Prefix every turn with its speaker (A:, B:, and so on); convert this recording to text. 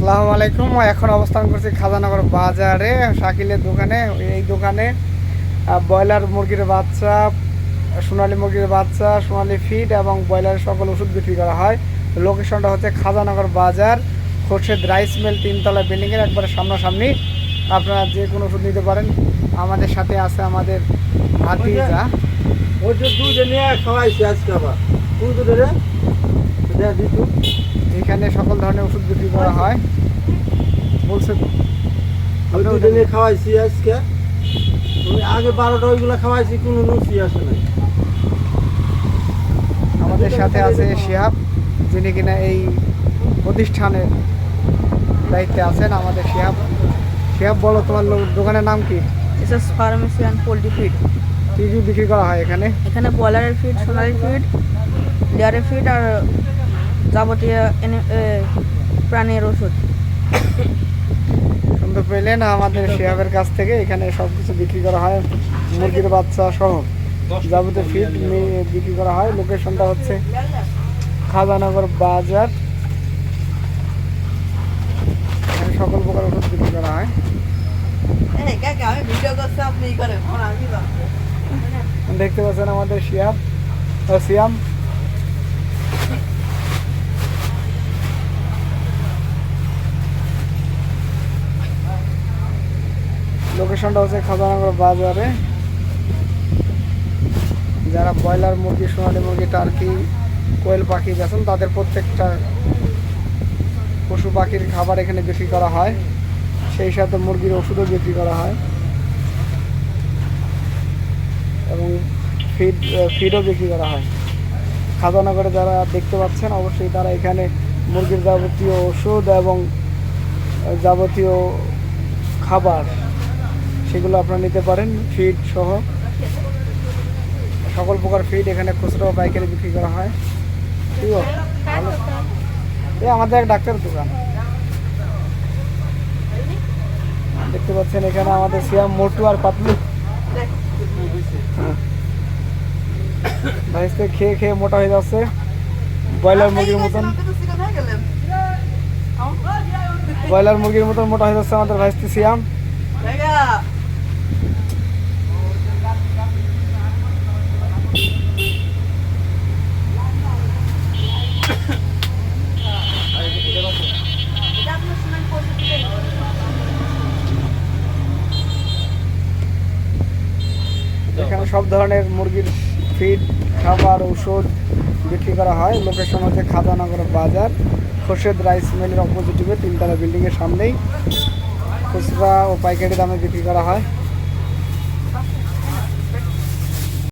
A: আসসালামু আলাইকুম। এখন অবস্থান করছি খাজানগর বাজারে শাকিলের দোকানে। এই দোকানে ব্রয়লার মুরগির বাচ্চা, সোনালী মুরগির বাচ্চা, সোনালী ফিড এবং ব্রয়লারের সকল ওষুধ বিক্রি করা হয়। লোকেশনটা হচ্ছে খাজানগর বাজার, খোরশেদ রাইস মিল, 3তলা বিল্ডিংয়ের একবারে সামনাসামনি। আপনারা যে কোনো ওষুধ নিতে পারেন। আমাদের সাথে আছে আমাদের ভাতিজা। এখানে সকল ধরনের ওষুধ বিক্রি করা হয় বলছে তো।
B: খাওয়াইছি আজকে আগে 12টা ওইগুলো খাওয়াইছি, কোনো নুসি আসে নাই।
A: আমাদের সাথে আছে শিহাব, যিনি কিনা এই প্রতিষ্ঠানের দায়িত্বে আছেন। আমাদের শিহাব, বলো তোমার দোকানের নাম কি?
C: SS pharmacy and poultry feed.
A: কী কী বিক্রি করা হয় এখানে?
C: এখানে ব্রয়লারের ফিড, সোনালি ফিড, ডেয়ারি ফিড আর যাবতীয় প্রাণীর ওষুধ।
A: শুনতে পেলেন আমাদের শিহাবের কাছ থেকে। এখানে সব কিছু বিক্রি করা হয়, মুরগির বাচ্চা সহ যাবতীয় ফিড বিক্রি করা হয়। লোকেশনটা হচ্ছে খাজানগর বাজার। এখানে সকল প্রকার ওষুধ বিক্রি করা হয়। দেখতে পাচ্ছেন আমাদের সিয়াম। লোকেশনটা হচ্ছে খাজানগর বাজারে। যারা ব্রয়লার মুরগি, সোনালী মুরগি, টার্কি, কোয়েল পাখি বেছেন, তাদের প্রত্যেকটা পশু পাখির খাবার এখানে বিক্রি করা হয়। সেই সাথে মুরগির ওষুধও বিক্রি করা হয় এবং ফিডও বিক্রি করা হয়। খাজানগরে যারা দেখতে পাচ্ছেন, অবশ্যই তারা এখানে মুরগির যাবতীয় ওষুধ এবং যাবতীয় খাবার সেগুলো আপনারা নিতে পারেন। ফিড সহ সকল প্রকার ফিড এখানে খুচরো ও পাইকারি বিক্রি করা হয়। ঠিক আছে, ভালো। এই আমাদের এক ডাক্তার দোকান দেখতে পাচ্ছেন। এখানে আমাদের সিয়াম, মোটু আর পাতলু ভাইসে খেয়ে খেয়ে মোটা হয়ে যাচ্ছে ব্রয়লার মুরগির মতন। মোটা হয়ে যাচ্ছে আমাদের ভাইস্তি সিয়াম। এখানে সব ধরনের মুরগির ফিড, খাবার, ঔষধ বিক্রি করা হয়। লোকেশন হচ্ছে খাজানগর বাজার, খোরশেদ রাইস মিলের অপোজিটিভে 3তলা বিল্ডিংয়ের সামনেই খুচরা ও পাইকারি দামে বিক্রি করা হয়।